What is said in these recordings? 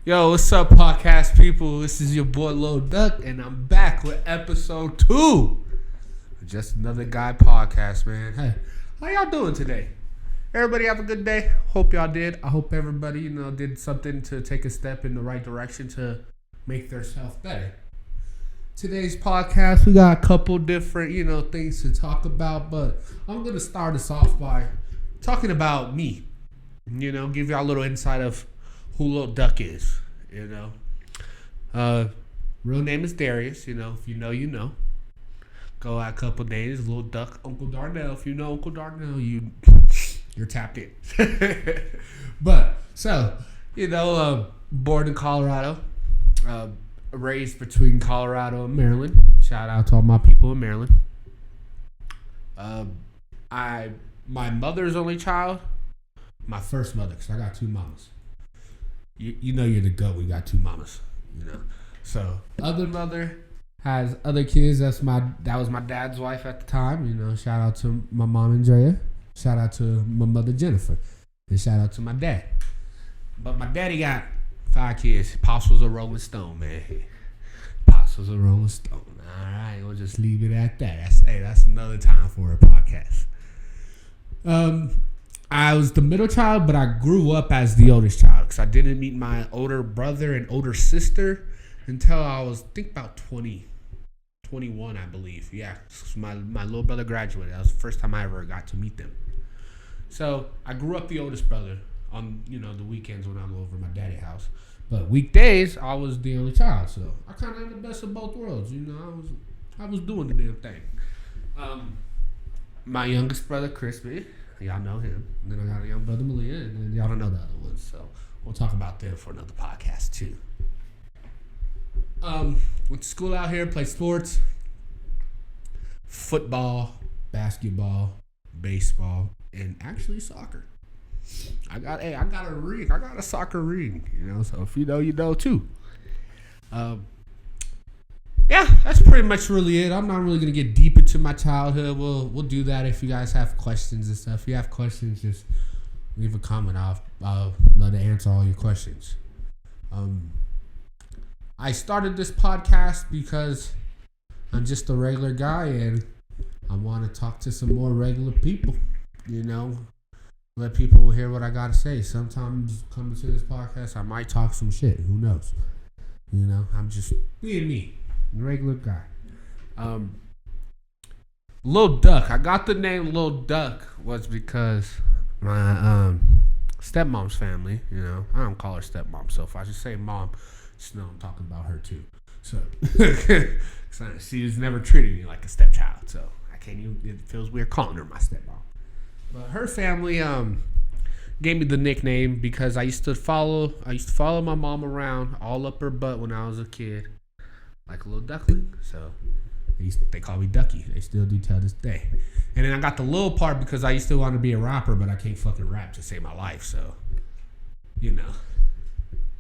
Yo, what's up, podcast people? This is your boy Lil Duck, and I'm back with episode 2. Just another guy podcast, man. Hey, how y'all doing today? Everybody have a good day? Hope y'all did. I hope everybody, did something to take a step in the right direction to make themselves better. Today's podcast, we got a couple different, things to talk about, but I'm going to start us off by talking about me. Give y'all a little insight of who Lil Duck is, real name is Darius, if you know, you know. Go out a couple days, Lil Duck, Uncle Darnell. If you know Uncle Darnell, you're tapped in. But, born in Colorado, raised between Colorado and Maryland. Shout out to all my people in Maryland. My mother's only child, my first mother, because I got two mamas. You're the goat. We got two mamas. So other mother has other kids. That was my dad's wife at the time. Shout out to my mom Andrea. Shout out to my mother Jennifer. And shout out to my dad. But my daddy got 5 kids. Pops was a Rolling Stone, man. Pops was a Rolling Stone. All right, we'll just leave it at that. That's another time for a podcast. I was the middle child, but I grew up as the oldest child because I didn't meet my older brother and older sister until I was, about 21, I believe. Yeah, my little brother graduated. That was the first time I ever got to meet them. So I grew up the oldest brother on, the weekends when I go over to my daddy's house. But weekdays, I was the only child. So I kind of had the best of both worlds. I was doing the damn thing. My youngest brother, Crispy. Y'all know him. And then I got a young brother, Malia, and then y'all don't know the other ones. So we'll talk about them for another podcast, too. Went to school out here, played sports. Football, basketball, baseball, and actually soccer. I got a ring. I got a soccer ring, so if you know, you know, too. Yeah, that's pretty much really it. I'm not really going to get deep into my childhood. We'll do that if you guys have questions and stuff. If you have questions, just leave a comment. I'll love to answer all your questions. I started this podcast because I'm just a regular guy and I want to talk to some more regular people, Let people hear what I got to say. Sometimes coming to this podcast, I might talk some shit. Who knows? I'm just being me. Regular guy. Lil Duck. I got the name Lil Duck was because my stepmom's family, I don't call her stepmom, so if I just say mom, just know I'm talking about her too. So she has never treated me like a stepchild, so I can't even, it feels weird calling her my stepmom. But her family gave me the nickname because I used to follow my mom around all up her butt when I was a kid. Like a little duckling, so they call me Ducky. They still do till this day. And then I got the little part because I used to want to be a rapper, but I can't fucking rap to save my life. So,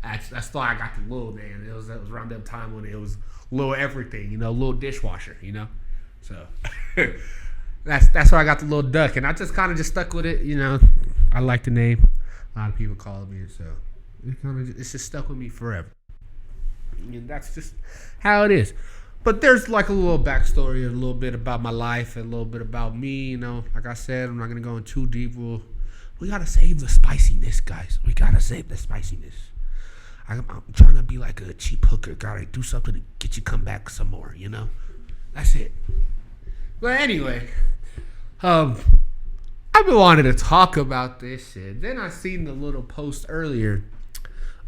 that's why I got the little name. That was around that time when it was little everything, little dishwasher, So that's why I got the Little Duck, and I just kind of just stuck with it. I like the name. A lot of people call me, so it's just stuck with me forever. And that's just how it is. But there's like a little backstory, a little bit about my life, and a little bit about me. Like I said, I'm not gonna go in too deep. We gotta save the spiciness, guys. We gotta save the spiciness. I'm trying to be like a cheap hooker. Gotta do something to get you come back some more. That's it. But anyway, I've been wanting to talk about this shit. Then I seen the little post earlier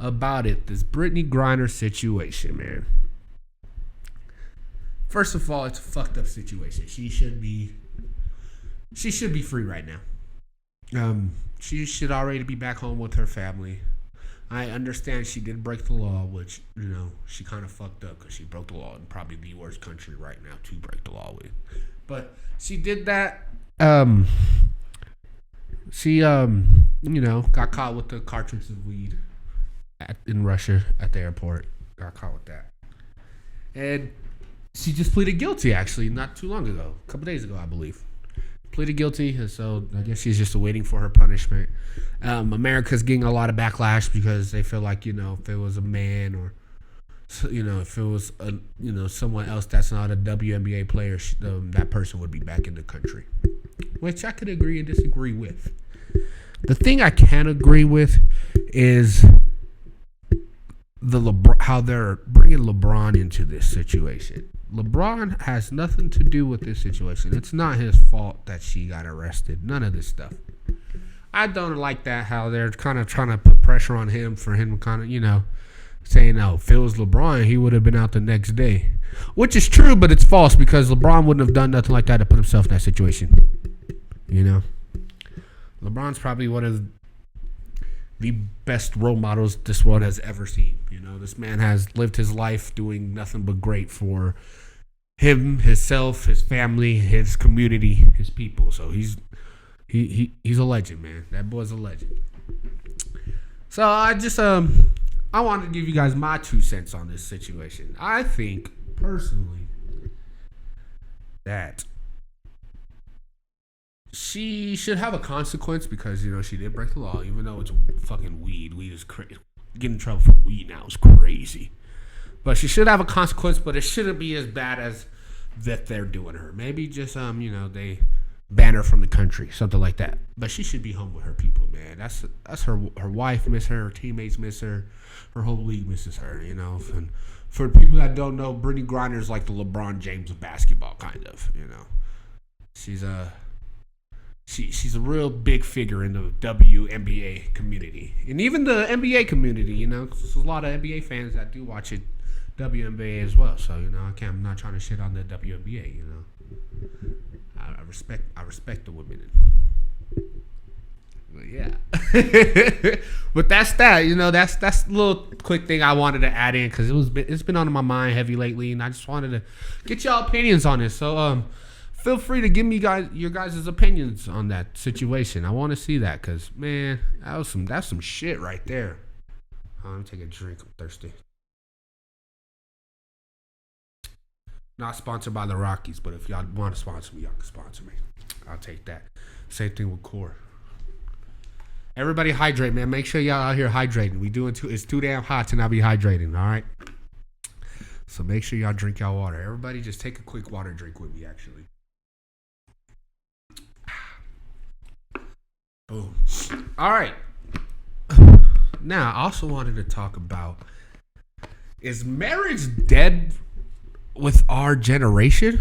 about it, this Brittany Griner situation, man. First of all, it's a fucked up situation. She should be free right now. She should already be back home with her family. I understand she did break the law, which, she kind of fucked up because she broke the law in probably the worst country right now to break the law with. But she did that. She got caught with the cartridge of weed in Russia at the airport. Got caught with that. And she just pleaded guilty, actually, not too long ago. A couple days ago, I believe. pleaded guilty, and so I guess she's just waiting for her punishment. America's getting a lot of backlash because they feel like, if it was a man or, if it was someone else that's not a WNBA player, that person would be back in the country, which I could agree and disagree with. The thing I can agree with is how they're bringing LeBron into this situation. LeBron has nothing to do with this situation. It's not his fault that she got arrested. None of this stuff. I don't like that, how they're kind of trying to put pressure on him for him to kind of, saying, if it was LeBron, he would have been out the next day. Which is true, but it's false because LeBron wouldn't have done nothing like that to put himself in that situation. LeBron's probably one of the best role models this world has ever seen. This man has lived his life doing nothing but great for him, himself, his family, his community, his people. So he's a legend, man. That boy's a legend. So I just I wanted to give you guys my 2 cents on this situation. I think personally that she should have a consequence because, she did break the law, even though it's fucking weed. Weed is crazy. Getting in trouble for weed now is crazy. But she should have a consequence, but it shouldn't be as bad as that they're doing her. Maybe just, they ban her from the country, something like that. But she should be home with her people, man. That's her wife miss her teammates miss her whole league misses her, And for people that don't know, Brittany Griner is like the LeBron James of basketball, kind of, She's a real big figure in the WNBA community. And even the NBA community, there's a lot of NBA fans that do watch it, WNBA as well. So, I'm not trying to shit on the WNBA, I respect the women. But yeah. But that's that, that's a little quick thing I wanted to add in because it's been on my mind heavy lately, and I just wanted to get y'all opinions on this. So, feel free to give me your guys' opinions on that situation. I want to see that because, man, that's some shit right there. Let me take a drink. I'm thirsty. Not sponsored by the Rockies, but if y'all want to sponsor me, y'all can sponsor me. I'll take that. Same thing with Core. Everybody hydrate, man. Make sure y'all out here hydrating. It's too damn hot to not be hydrating, all right? So make sure y'all drink y'all water. Everybody just take a quick water drink with me, actually. Boom. All right. Now, I also wanted to talk about, is marriage dead with our generation?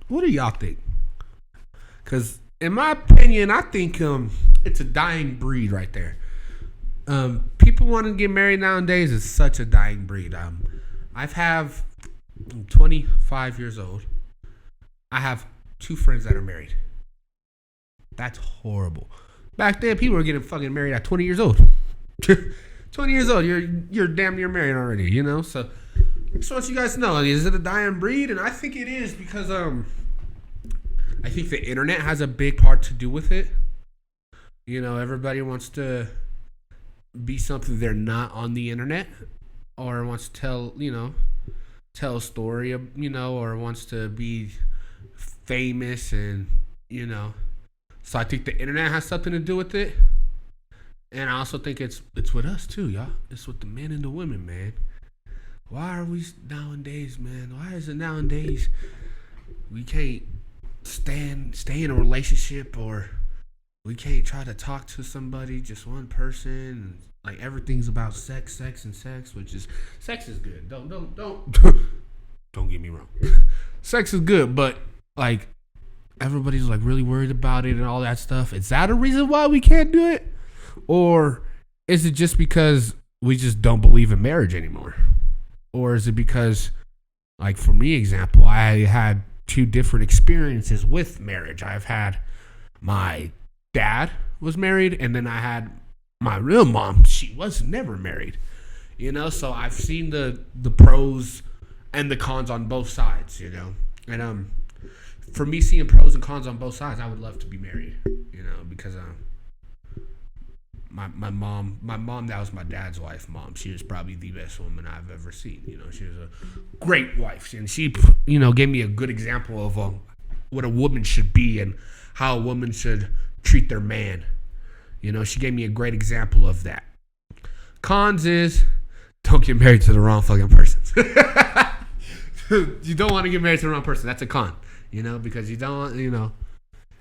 What do y'all think? Because in my opinion, I think it's a dying breed right there. People want to get married nowadays. It's such a dying breed. I'm 25 years old. I have 2 friends that are married. That's horrible. Back then, people were getting fucking married at 20 years old. 20 years old, you're damn near married already, So I just want you guys to know, is it a dying breed? And I think it is because I think the internet has a big part to do with it. Everybody wants to be something they're not on the internet, or wants to tell a story, or wants to be famous, and So I think the internet has something to do with it. And I also think it's with us too, y'all. It's with the men and the women, man. Why are we nowadays, man? Why is it nowadays we can't stay in a relationship, or we can't try to talk to somebody, just one person? Like everything's about sex, which is sex is good. Don't don't get me wrong. Sex is good, but like everybody's like really worried about it and all that stuff. Is that a reason why we can't do it? Or is it just because we just don't believe in marriage anymore? Or is it because, like for me, example, I had 2 different experiences with marriage. I've had my dad was married, and then I had my real mom. She was never married, So I've seen the pros and the cons on both sides, And for me, seeing pros and cons on both sides, I would love to be married, because my mom, that was my dad's wife, mom. She was probably the best woman I've ever seen. She was a great wife, and she, gave me a good example of what a woman should be and how a woman should treat their man. You know, she gave me a great example of that. Cons is don't get married to the wrong fucking person. You don't want to get married to the wrong person. That's a con, you know, because you don't, you know.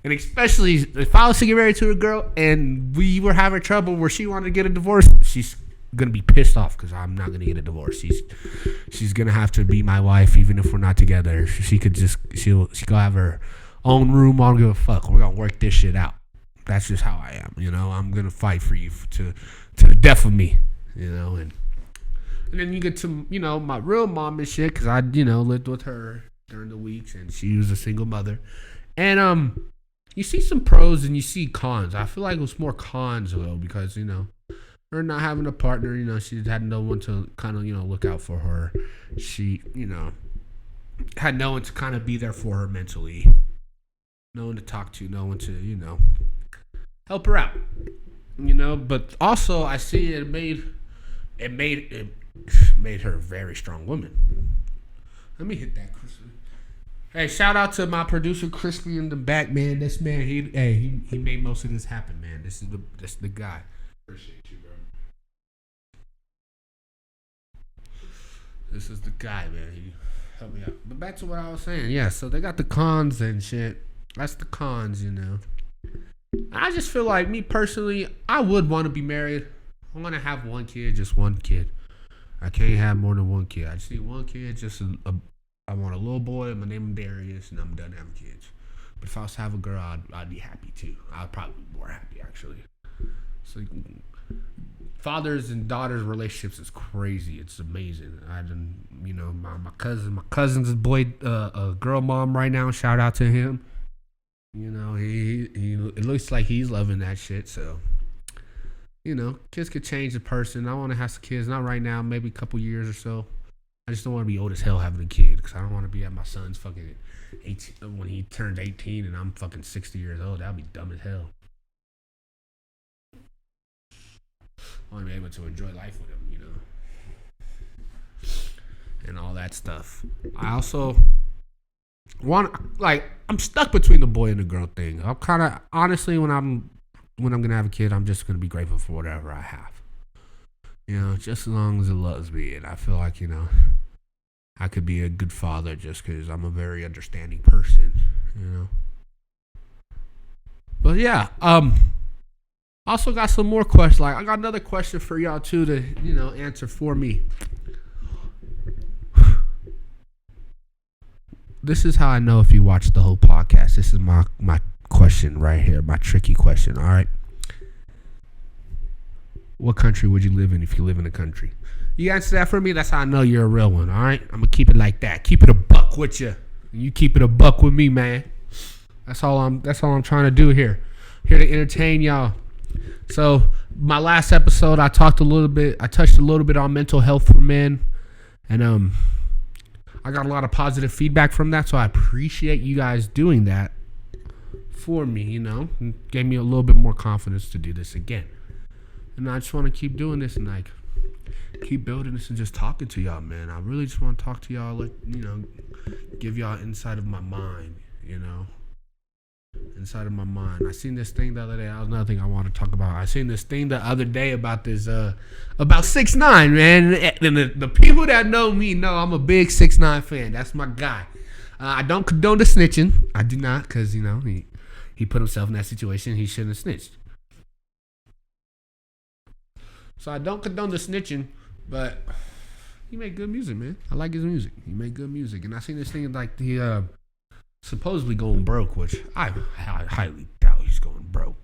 And especially if I was to get married to a girl and we were having trouble where she wanted to get a divorce, she's gonna be pissed off because I'm not gonna get a divorce. She's gonna have to be my wife even if we're not together. She'll have her own room. I don't give a fuck. We're gonna work this shit out. That's just how I am, you know. I'm gonna fight for you to the death of me, you know. And then you get to, you know, my real mom and shit, because I, you know, lived with her during the weeks and she was a single mother. And you see some pros and you see cons. I feel like it was more cons though, because, you know, her not having a partner, you know, she had no one to kind of, you know, look out for her. She, you know, had no one to kind of be there for her mentally. No one to talk to, no one to, you know, help her out. You know, but also I see it made her a very strong woman. Let me hit that, Chris. Hey, shout out to my producer Crispy in the back, man. This man, he made most of this happen, man. This is the guy. Appreciate you, bro. This is the guy, man. He helped me out. But back to what I was saying. Yeah, so they got the cons and shit. That's the cons, you know. I just feel like, me personally, I would want to be married. I want to have one kid, just one kid. I can't have more than one kid. I just need one kid, I want a little boy. I'm going to name him Darius, and I'm done having kids. But if I was to have a girl, I'd be happy too. I'd probably be more happy, actually. So, fathers and daughters relationships is crazy. It's amazing. You know, my cousin's boy, a girl mom right now. Shout out to him. You know, he it looks like he's loving that shit. So, you know, kids could change the person. I want to have some kids, not right now, maybe a couple years or so. I just don't want to be old as hell having a kid, because I don't want to be at my son's fucking 18 when he turns 18 and I'm fucking 60 years old. That'd be dumb as hell. I want to be able to enjoy life with him, you know, and all that stuff. I also I'm stuck between the boy and the girl thing. I'm kind of, honestly, when I'm gonna have a kid, I'm just gonna be grateful for whatever I have. You know, just as long as it loves me, and I feel like, you know, I could be a good father just because I'm a very understanding person, you know. But yeah, also got some more questions. Like, I got another question for y'all too to, you know, answer for me. This is how I know if you watch the whole podcast. This is my question right here, my tricky question. All right. What country would you live in if you live in a country? You answer that for me. That's how I know you're a real one. All right. I'm gonna keep it like that. Keep it a buck with you. You keep it a buck with me, man. That's all I'm trying to do here. Here to entertain y'all. So my last episode, I touched a little bit on mental health for men, and I got a lot of positive feedback from that. So I appreciate you guys doing that for me. You know, and gave me a little bit more confidence to do this again. And I just want to keep doing this and like keep building this and just talking to y'all, man. I really just want to talk to y'all, like, you know, give y'all insight of my mind, you know. Inside of my mind. I seen this thing the other day. That was another thing I want to talk about. I seen this thing the other day about this about 6ix9ine, man. And the people that know me know I'm a big 6ix9ine fan. That's my guy. I don't condone the snitching. I do not, because, you know, he put himself in that situation. He shouldn't have snitched. So I don't condone the snitching, but he made good music, man. I like his music. He made good music. And I seen this thing like he supposedly going broke, which I highly doubt he's going broke.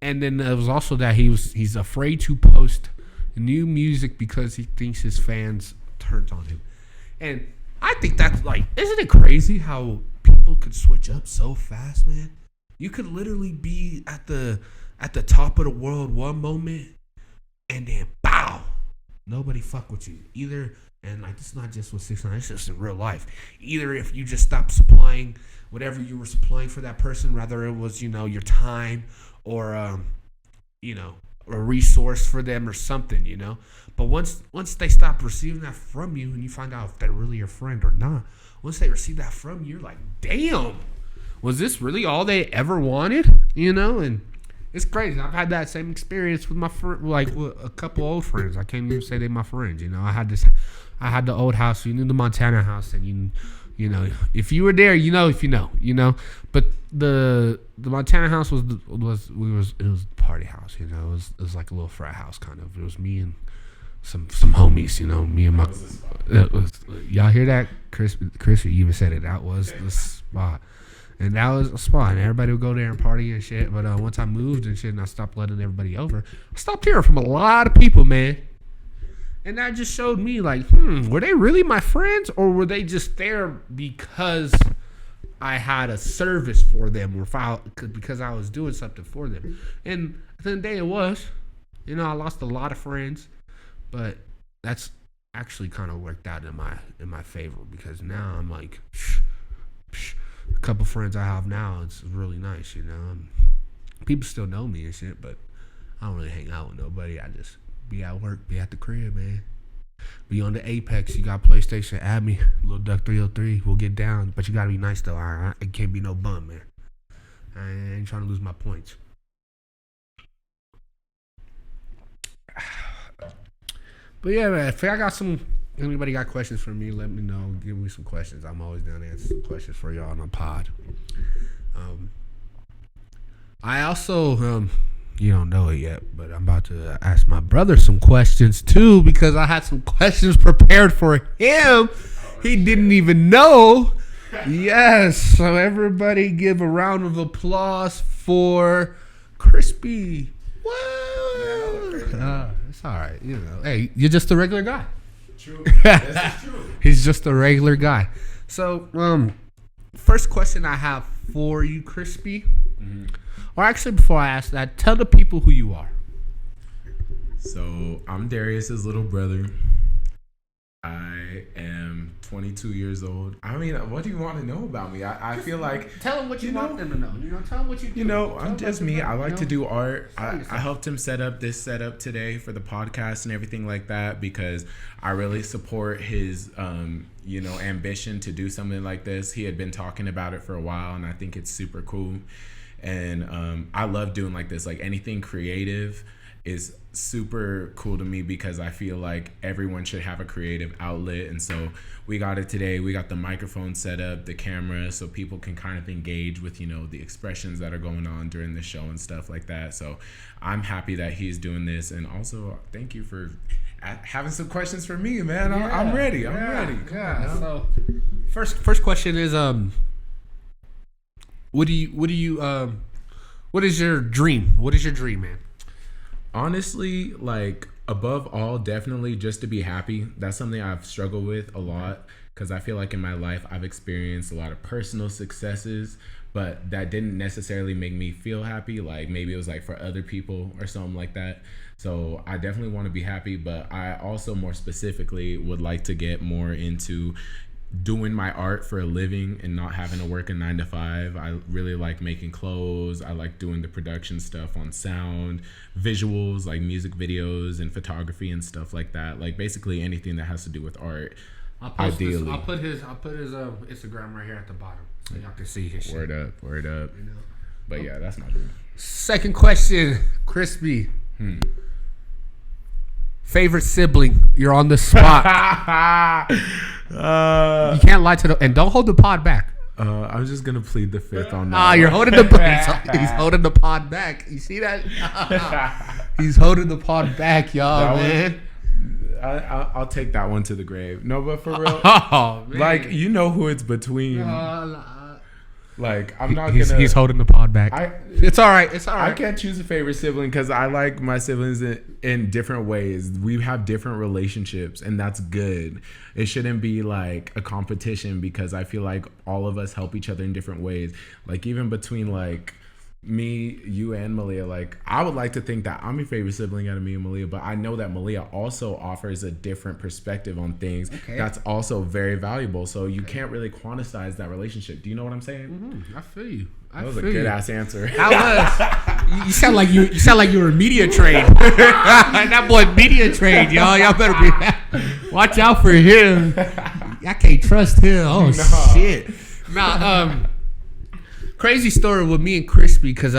And then there was also that he's afraid to post new music because he thinks his fans turned on him. And I think that's like, isn't it crazy how people could switch up so fast, man? You could literally be at the top of the world one moment, and then bow, nobody fuck with you either. And like, it's not just with 6ix9ine, it's just in real life. Either if you just stop supplying whatever you were supplying for that person, whether it was, you know, your time or you know, a resource for them or something, you know. But once they stop receiving that from you and you find out if they're really your friend or not, once they receive that from you, you're like, damn, was this really all they ever wanted? You know, and it's crazy. I've had that same experience with my friend, like with a couple old friends. I can't even say they're my friends. You know, I had the old house. You knew the Montana house, and you know, if you were there, you know, if you know. But the Montana house was it was a party house. You know, it was like a little frat house kind of. It was me and some homies. You know, me and my. Y'all hear that, Chris? You even said it. That was the spot. And that was a spot, and everybody would go there and party and shit. But once I moved and shit, and I stopped letting everybody over, I stopped hearing from a lot of people, man. And that just showed me, like, were they really my friends, or were they just there because I had a service for them, or because I was doing something for them? And at the end of the day, it was. You know, I lost a lot of friends, but that's actually kind of worked out in my favor, because now I'm like, a couple friends I have now, it's really nice, you know. People still know me and shit, but I don't really hang out with nobody. I just be at work, be at the crib, man. Be on the Apex. You got PlayStation, add me, Lil Duck 303. We'll get down, but you gotta be nice though. I can't be no bum, man. I ain't trying to lose my points. But yeah, man, if I got anybody got questions for me, let me know. Give me some questions. I'm always down to answer some questions for y'all on the pod. I also, you don't know it yet, but I'm about to ask my brother some questions too, because I had some questions prepared for him. He didn't even know. Yes. So everybody give a round of applause for Crispy. Whoa. It's all right. You know, hey, you're just a regular guy. True. This is true. He's just a regular guy. So, first question I have for you, Crispy. Mm-hmm. Or actually, before I ask that, tell the people who you are. So, I'm Darius's little brother. I am 22 years old. I mean, what do you want to know about me? I feel like... Tell them what you want them to know. You know, tell them what you do. You know, I'm just me. I like to do art. I helped him set up this setup today for the podcast and everything like that, because I really support his, ambition to do something like this. He had been talking about it for a while, and I think it's super cool. And I love doing like this. Like, anything creative is super cool to me, because I feel like everyone should have a creative outlet. And so we got it today. We got the microphone set up, the camera, so people can kind of engage with, you know, the expressions that are going on during the show and stuff like that. So I'm happy that he's doing this. And also, thank you for having some questions for me, man. Yeah, I'm ready. I'm ready. Yeah. So first question is, what is your dream? What is your dream, man? Honestly, like, above all, definitely just to be happy. That's something I've struggled with a lot, because I feel like in my life I've experienced a lot of personal successes, but that didn't necessarily make me feel happy. Like, maybe it was like for other people or something like that. So I definitely want to be happy, but I also more specifically would like to get more into doing my art for a living and not having to work a 9-to-5. I really like making clothes. I like doing the production stuff on sound, visuals, like music videos and photography and stuff like that. Like, basically anything that has to do with art. I'll put his Instagram right here at the bottom so y'all can see his shit. Word up. You know? But yeah, that's my dream. Second question, Crispy. Favorite sibling? You're on the spot. You can't lie to the... And don't hold the pod back. I'm just going to plead the fifth on that. You're holding the... He's holding the pod back. You see that? He's holding the pod back, y'all, man. I'll take that one to the grave. No, but for real, like, you know who it's between. Like, I'm not gonna... He's holding the pod back. It's all right. I can't choose a favorite sibling, because I like my siblings in different ways. We have different relationships, and that's good. It shouldn't be like a competition, because I feel like all of us help each other in different ways. Like, even between, like, me, you, and Malia, like, I would like to think that I'm your favorite sibling out of me and Malia, but I know that Malia also offers a different perspective on things that's also very valuable. So you can't really quantize that relationship. Do you know what I'm saying? Mm-hmm. I feel you. That was a good ass answer. I was. You sound like you were media trained. That boy media trained, y'all. Y'all better be watch out for him. I can't trust him. Oh shit. Crazy story with me and Crispy, because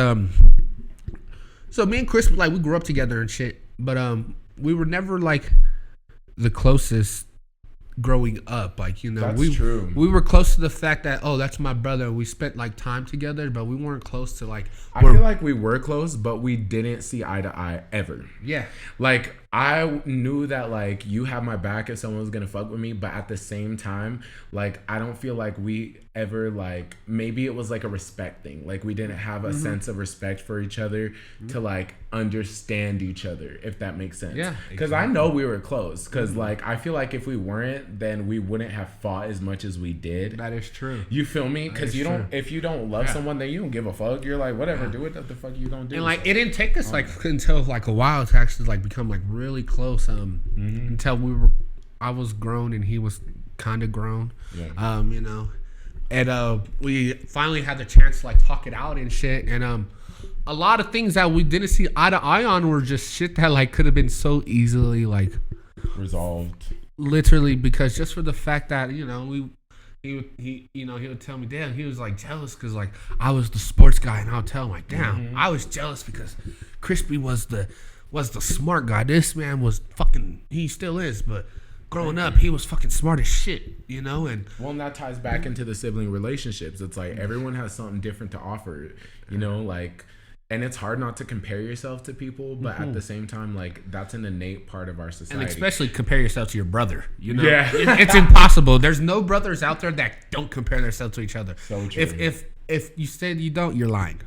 so me and Crispy, like, we grew up together and shit, but we were never like the closest growing up. Like, you know, that's true. We were close to the fact that, oh, that's my brother. We spent like time together, but we weren't close to like. I feel like we were close, but we didn't see eye to eye ever. Yeah. Like, I knew that, like, you had my back if someone was gonna fuck with me, but at the same time, like, I don't feel like we ever, like, maybe it was like a respect thing. Like, we didn't have a sense of respect for each other to like understand each other, if that makes sense. Yeah. Because I know we were close. Because like, I feel like if we weren't, then we wouldn't have fought as much as we did. That is true. You feel me? Because you don't. If you don't love someone, then you don't give a fuck. You're like, whatever, do what the fuck you don't do. And like, it didn't take us like until like a while to actually like become like really close. Until I was grown and he was kind of grown. Yeah. You know, and we finally had the chance to like talk it out and shit. And a lot of things that we didn't see eye to eye on were just shit that like could have been so easily like resolved. Literally, because just for the fact that, you know, he you know, he would tell me, damn, he was like jealous because like I was the sports guy, and I'll tell him like, damn, I was jealous because Crispy was the smart guy. This man was fucking, he still is, but growing up, he was fucking smart as shit, you know. And that ties back into the sibling relationships. It's like everyone has something different to offer, you know, like, and it's hard not to compare yourself to people, but at the same time, like, that's an innate part of our society. And especially compare yourself to your brother, you know. Yeah. It's impossible. There's no brothers out there that don't compare themselves to each other. So true. If you say you don't, you're lying.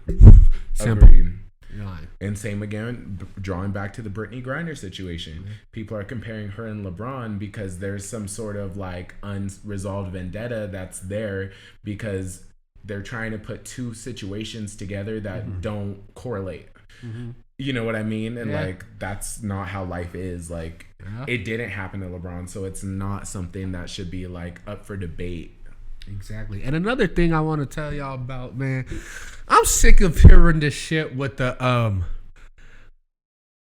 Simple. Agreed. You're lying. And same again, drawing back to the Brittany Griner situation. People are comparing her and LeBron because there's some sort of like unresolved vendetta that's there because they're trying to put two situations together that don't correlate. You know what I mean? And like, that's not how life is. Like, it didn't happen to LeBron, so it's not something that should be like up for debate. Exactly. And another thing I want to tell y'all about, man, I'm sick of hearing this shit with the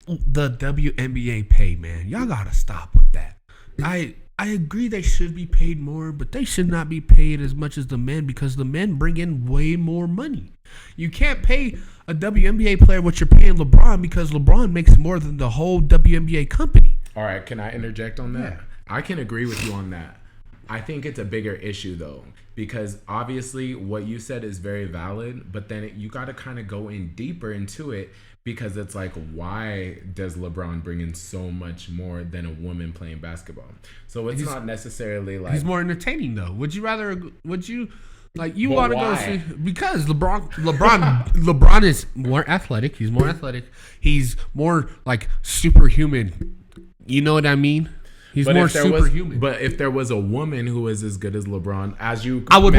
WNBA pay, man. Y'all gotta stop with that. I agree they should be paid more, but they should not be paid as much as the men, because the men bring in way more money. You can't pay a WNBA player what you're paying LeBron, because LeBron makes more than the whole WNBA company. All right, can I interject on that? Yeah. I can agree with you on that. I think it's a bigger issue though, because obviously what you said is very valid, but then you got to kind of go in deeper into it, because it's like, why does LeBron bring in so much more than a woman playing basketball? So it's not necessarily like, he's more entertaining though. Would you like, you want to go see, because LeBron is more athletic. He's more athletic. He's more like superhuman. You know what I mean? He's more superhuman. But if there was a woman who was as good as LeBron, I would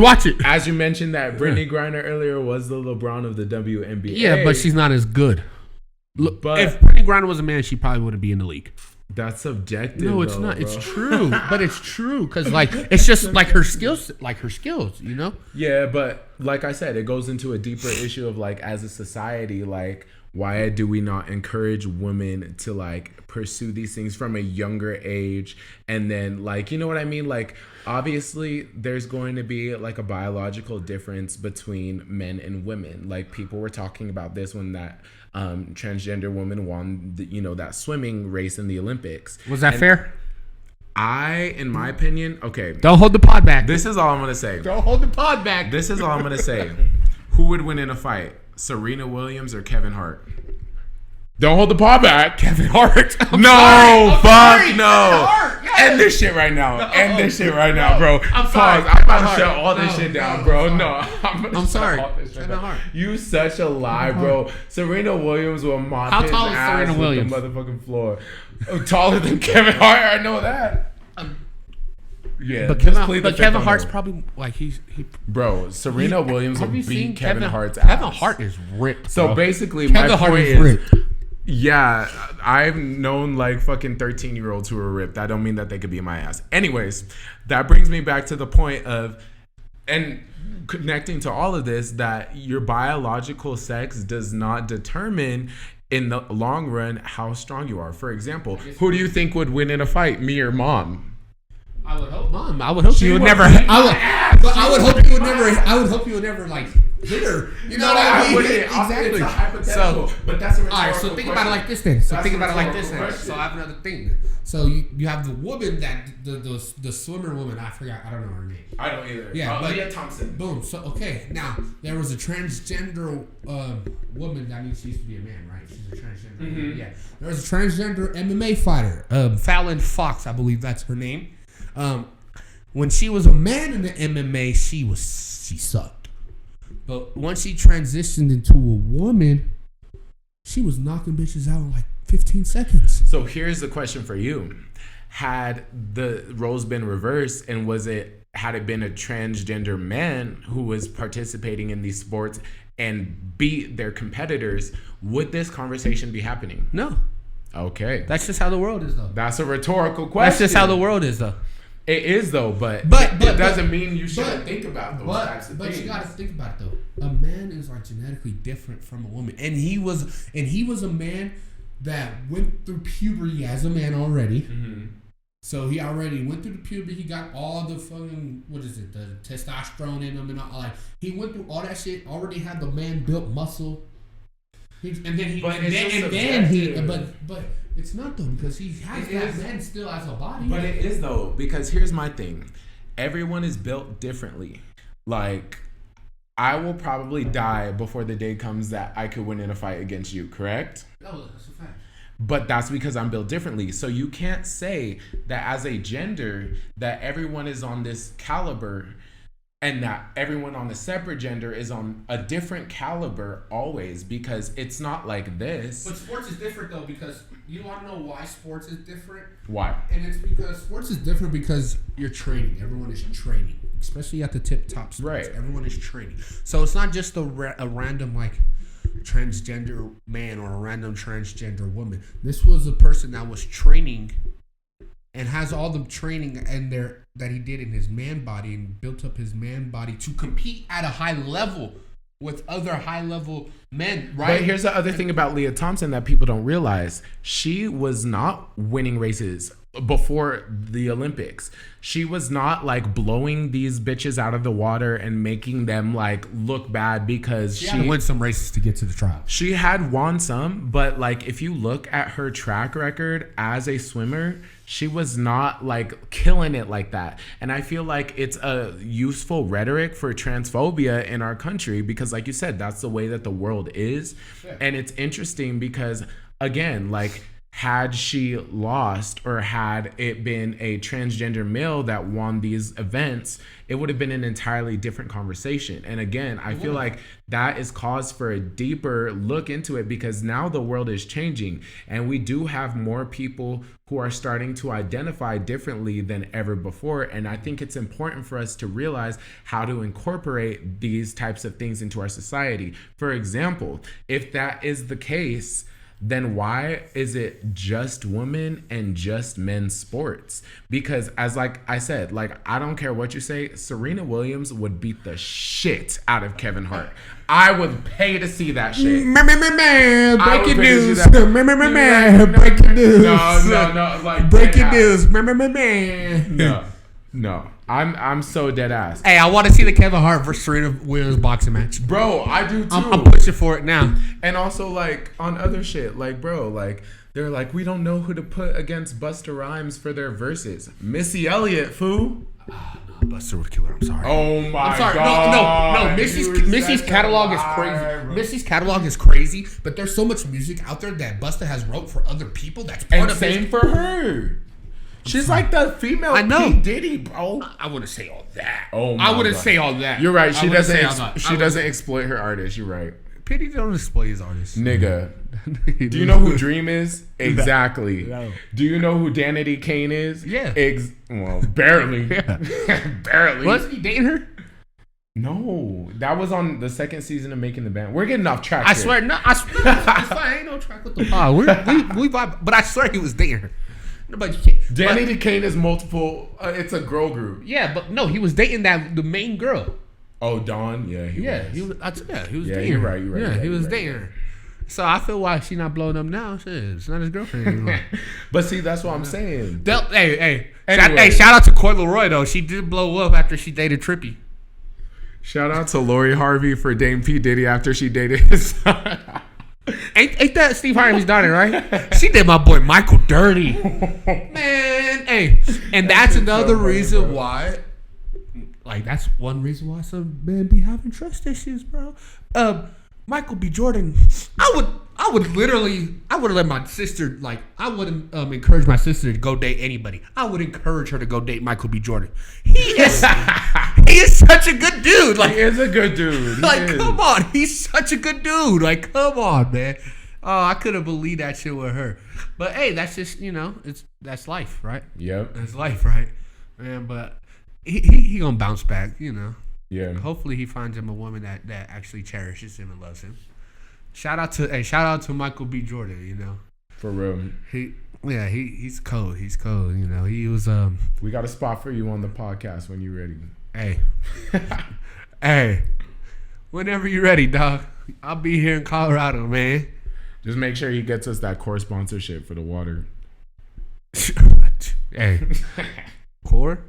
watch it. As you mentioned that Brittany Griner earlier was the LeBron of the WNBA. Yeah, but she's not as good. But if Brittany Griner was a man, she probably wouldn't be in the league. That's subjective. No, it's not. Bro. It's true. But it's true, because like, it's just like her skills, you know? Yeah, but like I said, it goes into a deeper issue of like, as a society, like, why do we not encourage women to like pursue these things from a younger age? And then like, you know what I mean? Like, obviously there's going to be like a biological difference between men and women. Like, people were talking about this when that transgender woman won that swimming race in the Olympics. Was that fair? In my opinion, okay. Don't hold the pod back. This is all I'm going to say. Don't hold the pod back. This is all I'm going to say. Who would win in a fight? Serena Williams or Kevin Hart? Don't hold the paw back. Kevin Hart. No, fuck no. Yes. End this shit right now. End this shit right now, bro. I'm sorry. Pause. I'm about to shut all this shit down, bro. No, I'm sorry. Kevin Hart. You such a lie, bro. Serena Williams will mop his ass with the motherfucking floor. Taller than Kevin Hart. I know that. Yeah, but Kevin Hart's probably like he. Bro, Serena Williams will beat Kevin Hart's ass. Kevin Hart is ripped. So bro. basically, Kevin my Hart point is ripped. Yeah, I've known like fucking 13-year-olds who are ripped. That don't mean that they could be my ass. Anyways, that brings me back to the point of, and connecting to all of this, that your biological sex does not determine in the long run how strong you are. For example, who do you think would win in a fight, me or mom? I would hope mom. I would hope you would never. I would hope you would never. I would hope you would never like hit her. You know what I mean? Exactly. So, but that's a all right. So think about it like this then. So I have another thing. So you have the woman that the swimmer woman. I forgot. I don't know her name. I don't either. Yeah, but Leah Thompson. Boom. So okay, now there was a transgender woman. That means she used to be a man, right? She's a transgender. Mm-hmm. Yeah. There was a transgender MMA fighter, Fallon Fox, I believe that's her name. When she was a man in the MMA, she sucked. But once she transitioned into a woman, she was knocking bitches out in like 15 seconds. So here's the question for you. Had the roles been reversed, and had it been a transgender man who was participating in these sports and beat their competitors, would this conversation be happening? No. Okay. That's just how the world is, though. That's a rhetorical question. That's just how the world is, though. It is, though, but it doesn't mean you shouldn't think about those types of things. But you got to think about it, though. A man is like genetically different from a woman, and he was a man that went through puberty as a man already. Mm-hmm. So he already went through the puberty. He got all the fucking the testosterone in him and all. Like he went through all that shit. Already had the man built muscle. But it's not though, because he has that man still as a body. But it is though, because here's my thing. Everyone is built differently. Like, I will probably die before the day comes that I could win in a fight against you, correct? No, that's a fact. But that's because I'm built differently. So you can't say that as a gender that everyone is on this caliber and that everyone on the separate gender is on a different caliber always, because it's not like this. But sports is different though, because you want to know why sports is different? Why? And it's because sports is different because you're training. Everyone is training, especially at the tip top sports. Right. Everyone is training. So it's not just a random like transgender man or a random transgender woman. This was a person that was training and has all the training and that he did in his man body and built up his man body to compete at a high level with other high level men, right? But here's the other thing about Leah Thompson that people don't realize. She was not winning races before the Olympics. She was not like blowing these bitches out of the water and making them like look bad because she had to win some races to get to the trial. She had won some, but like if you look at her track record as a swimmer, she was not like killing it like that. And I feel like it's a useful rhetoric for transphobia in our country because like you said, that's the way that the world is. Yeah. And it's interesting because again, like had she lost or had it been a transgender male that won these events, it would have been an entirely different conversation. And again, I feel like that is cause for a deeper look into it because now the world is changing and we do have more people who are starting to identify differently than ever before. And I think it's important for us to realize how to incorporate these types of things into our society. For example, if that is the case, then why is it just women and just men's sports? Because as like I said, like I don't care what you say, Serena Williams would beat the shit out of Kevin Hart. I would pay to see that shit. Breaking news. Breaking news. No. Like breaking news. No. I'm so dead ass. Hey, I want to see the Kevin Hart versus Serena Williams boxing match. Bro, I do too. I'm pushing for it now. And also like on other shit, like bro, like they're like, we don't know who to put against Busta Rhymes for their verses. Missy Elliott, fool. No, Busta would kill her. I'm sorry. Oh my god. No. Missy's catalog is crazy. Missy's catalog is crazy, but there's so much music out there that Busta has wrote for other people. That's part of same for her. She's like the female P. Diddy, bro. I wouldn't say all that. Oh my I wouldn't God. say all that. You're right. She doesn't exploit her artists. You're right. Pity don't display his artists. Nigga. Do you know who Dream is? Exactly. No. Do you know who Danity Kane is? Yeah. Well, barely. Barely. Wasn't he dating her? No. That was on the second season of Making the Band. We're getting off track. I swear, no. I swear, it's fine. Ain't no track with the pod. We vibe, but I swear he was dating her. But Danity Kane is multiple. It's a girl group. Yeah, but no, he was dating the main girl. Oh, Dawn? Yeah, he was. He was dating you're her. Right, you're right. Yeah, he was right, dating her. So I feel why she not blowing up now. Shit, it's not his girlfriend anymore. But see, that's what I'm saying. Hey, shout out to Coy Leroy, though. She did blow up after she dated Trippie. Shout out to Lori Harvey for dating P. Diddy after she dated his son. Ain't that Steve Harvey's daughter, right? She did my boy Michael dirty. Man, hey. And that's another reason why, like, that's one reason why some men be having trust issues, bro. Michael B. Jordan, I would let my sister, like, I wouldn't encourage my sister to go date anybody. I would encourage her to go date Michael B. Jordan. He is such a good dude. Like, he is a good dude. Come on, he's such a good dude. Like, come on, man. Oh, I couldn't believe that shit with her. But hey, that's just, that's life, right? Yep. That's life, right? Man, but he gonna bounce back, Yeah. Hopefully he finds him a woman that actually cherishes him and loves him. Shout out to Michael B. Jordan, For real. He's cold. He's cold, He was We got a spot for you on the podcast when you're ready. Hey. Hey. Whenever you're ready, dog. I'll be here in Colorado, man. Just make sure he gets us that core sponsorship for the water. Hey. Core?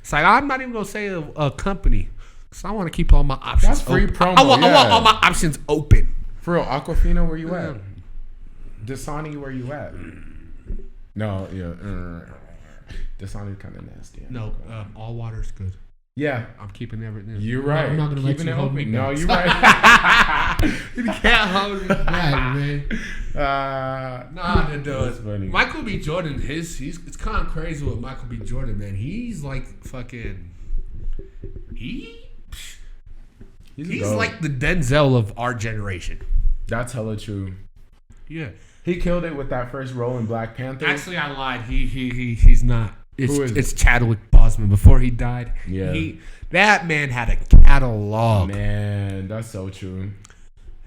It's like, I'm not even going to say a company. Because I want to keep all my options open. That's free promo. I want all my options open. For real, Aquafina, where you at? Dasani, where you at? No, yeah. Dasani's kind of nasty. No, all water's good. Yeah. I'm keeping everything. You're right. I'm not going to let you hold me back. No, you're right. You can't hold me back, man. Nah, that's funny. Michael B. Jordan, it's kind of crazy with Michael B. Jordan, man. He's like fucking... He's like the Denzel of our generation. That's hella true. Yeah. He killed it with that first role in Black Panther. Actually, I lied. He's not. It's Chadwick Boseman. Before he died, that man had a catalog. Man, that's so true.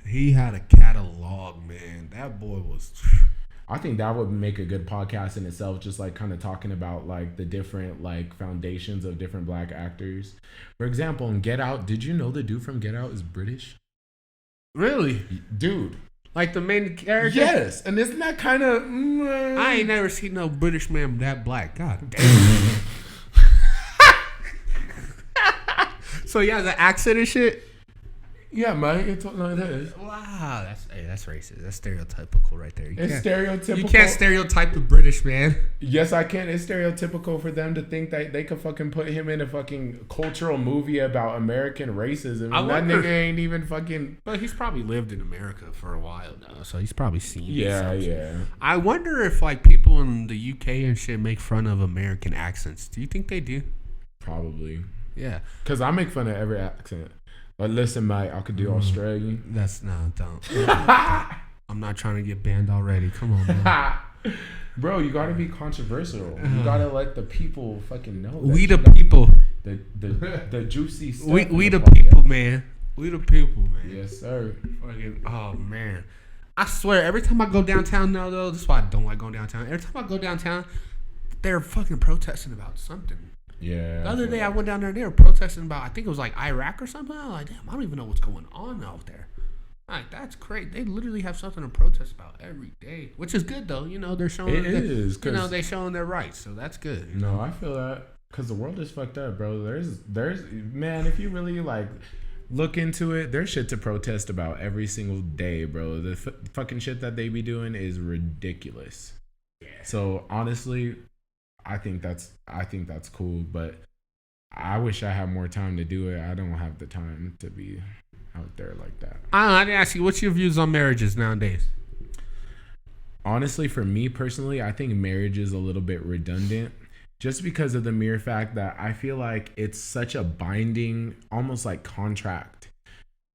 He had a catalog, man. That boy was... I think that would make a good podcast in itself, just like kind of talking about like the different like foundations of different black actors. For example, in Get Out, did you know the dude from Get Out is British? Really? Dude. Like the main character? Yes. And isn't that kind of... I ain't never seen no British man that black. God damn. So yeah, the accent and shit? Yeah, man. It's like this. Wow, that's racist. That's stereotypical right there. It's stereotypical. You can't stereotype the British man. Yes, I can. It's stereotypical for them to think that they could fucking put him in a fucking cultural movie about American racism. That nigga ain't even fucking... But he's probably lived in America for a while now, so he's probably seen it. Yeah. I wonder if like people in the UK and shit make fun of American accents. Do you think they do? Probably. Yeah. Because I make fun of every accent. Like, listen, mate, I could do Australian. Don't. I'm not trying to get banned already. Come on, man. Bro, you gotta be controversial. You gotta let the people fucking know. We the people. The juicy stuff. We the people, man. We the people, man. Yes, sir. Fucking, oh, man. I swear, every time I go downtown now, though, this is why I don't like going downtown. Every time I go downtown, they're fucking protesting about something. Yeah. The other day I went down there, they were protesting about, I think it was like Iraq or something. I was like, damn, I don't even know what's going on out there. Like, that's great. They literally have something to protest about every day, which is good though. They're showing they're showing their rights, so that's good. No, I feel that because the world is fucked up, bro. There's man, if you really like look into it, there's shit to protest about every single day, bro. The fucking shit that they be doing is ridiculous. Yeah. So honestly, I think that's cool, but I wish I had more time to do it. I don't have the time to be out there like that. I didn't ask you, what's your views on marriages nowadays? Honestly, for me personally, I think marriage is a little bit redundant just because of the mere fact that I feel like it's such a binding, almost like contract.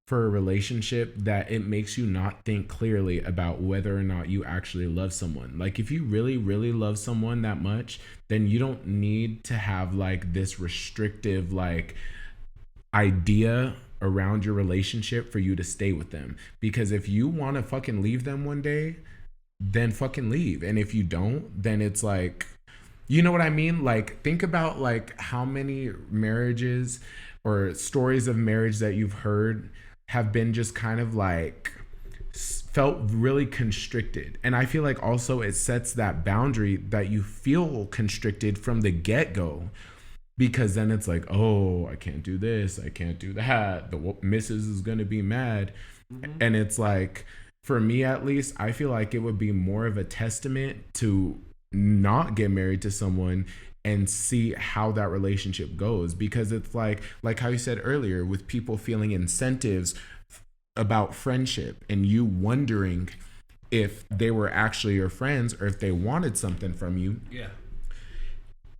for a relationship that it makes you not think clearly about whether or not you actually love someone. Like if you really, really love someone that much, then you don't need to have like this restrictive like idea around your relationship for you to stay with them. Because if you want to fucking leave them one day, then fucking leave. And if you don't, then it's like, you know what I mean? Like think about like how many marriages or stories of marriage that you've heard have been just kind of like felt really constricted. And I feel like also it sets that boundary that you feel constricted from the get-go, because then it's like, oh, I can't do this, I can't do that, the missus is gonna be mad. And it's like, for me at least, I feel like it would be more of a testament to not get married to someone and see how that relationship goes. Because it's like how you said earlier, with people feeling incentives about friendship and you wondering if they were actually your friends or if they wanted something from you. Yeah.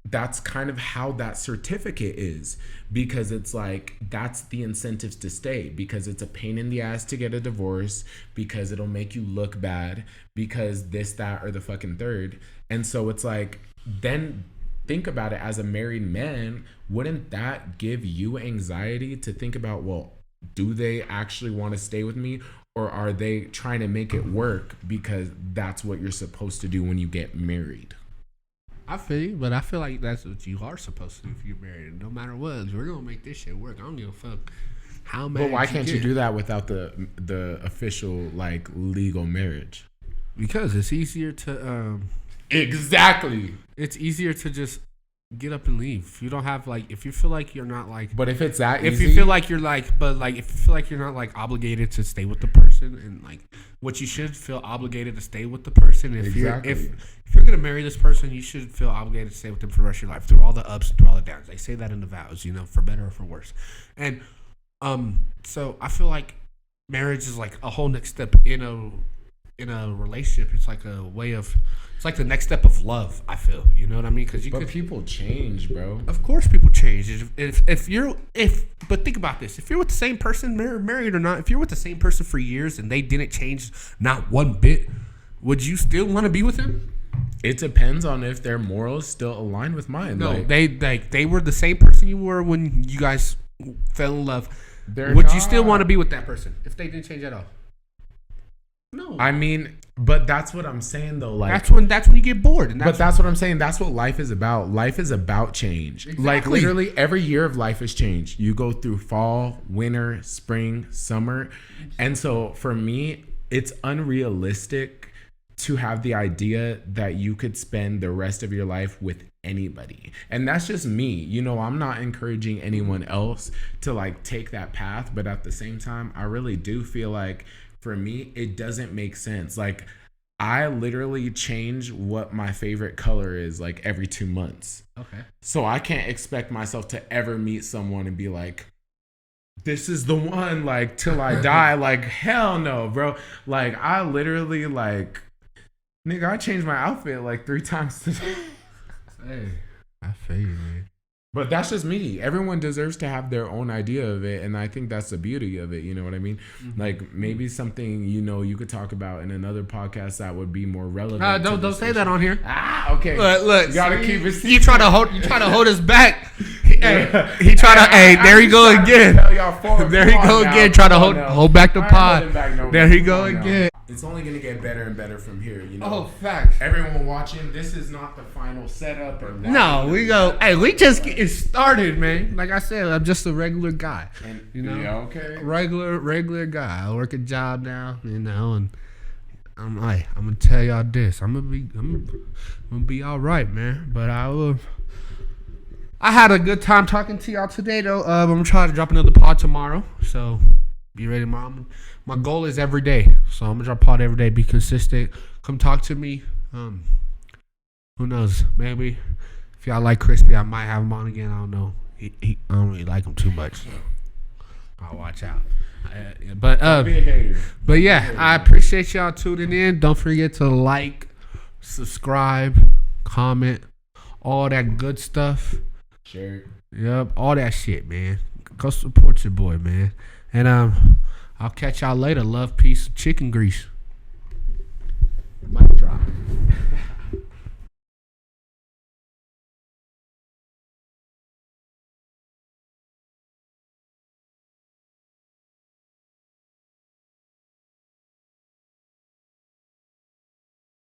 That's kind of how that certificate is, because it's like that's the incentives to stay, because it's a pain in the ass to get a divorce, because it'll make you look bad, because this, that, or the fucking third. And so it's like, then think about it, as a married man, wouldn't that give you anxiety to think about, well, do they actually want to stay with me, or are they trying to make it work because that's what you're supposed to do when you get married? I feel you, but I feel like that's what you are supposed to do if you're married. No matter what, we're gonna make this shit work. I don't give a fuck how mad. But why can't you do that without the official like legal marriage? Because it's easier to Exactly. It's easier to just get up and leave. If you don't have like, if you feel like you're not like, but if it's that if easy, you feel like you're like, but like if you feel like you're not like obligated to stay with the person, and like what you should feel obligated to stay with the person. If exactly. if you're gonna marry this person, you should feel obligated to stay with them for the rest of your life, through all the ups and through all the downs. They say that in the vows, you know, for better or for worse. And so I feel like marriage is like a whole next step in a relationship. It's like a way of, it's like the next step of love, I feel. You know what I mean? Because people change, bro. Of course people change. But think about this. If you're with the same person, married or not, if you're with the same person for years and they didn't change not one bit, would you still want to be with him? It depends on if their morals still align with mine. No, they were the same person you were when you guys fell in love. Would you still want to be with that person if they didn't change at all? No. I mean, but that's what I'm saying though. Like that's when you get bored. But that's what I'm saying. That's what life is about. Life is about change. Exactly. Like literally every year of life is change. You go through fall, winter, spring, summer. And so for me, it's unrealistic to have the idea that you could spend the rest of your life with anybody. And that's just me. You know, I'm not encouraging anyone else to like take that path. But at the same time, I really do feel like, for me, it doesn't make sense. Like, I literally change what my favorite color is like every 2 months. Okay. So I can't expect myself to ever meet someone and be like, this is the one, like, till I die. Like, hell no, bro. Like, I literally, like, nigga, I changed my outfit like 3 times today. Hey, I feel you, man. But that's just me. Everyone deserves to have their own idea of it. And I think that's the beauty of it. You know what I mean? Mm-hmm. Like maybe something, you know, you could talk about in another podcast that would be more relevant. Don't say that on here. Okay. Look. You gotta keep it. You try to hold us back. He try to. Hey, there you go again. There you go again. Try to hold back the pod. There he go again. It's only gonna get better and better from here. You know. Oh, facts. Everyone watching, this is not the final setup or. No, we go. Hey, we just getting started, man. Like I said, I'm just a regular guy. And, you know. Yeah, okay. Regular guy. I work a job now, you know, and I'm gonna tell y'all this. I'm gonna be all right, man. But I had a good time talking to y'all today, though. I'm gonna try to drop another pod tomorrow, so be ready, Mom. My goal is every day, so I'm gonna drop a pod every day. Be consistent. Come talk to me. Who knows? Maybe if y'all like Crispy, I might have him on again. I don't know. I don't really like him too much. So I'll watch out. But be a hater. But yeah, I appreciate y'all tuning in. Don't forget to like, subscribe, comment, all that good stuff. Share. Yep, all that shit, man. Go support your boy, man. And I'll catch y'all later. Love, peace, chicken grease. Mic drop.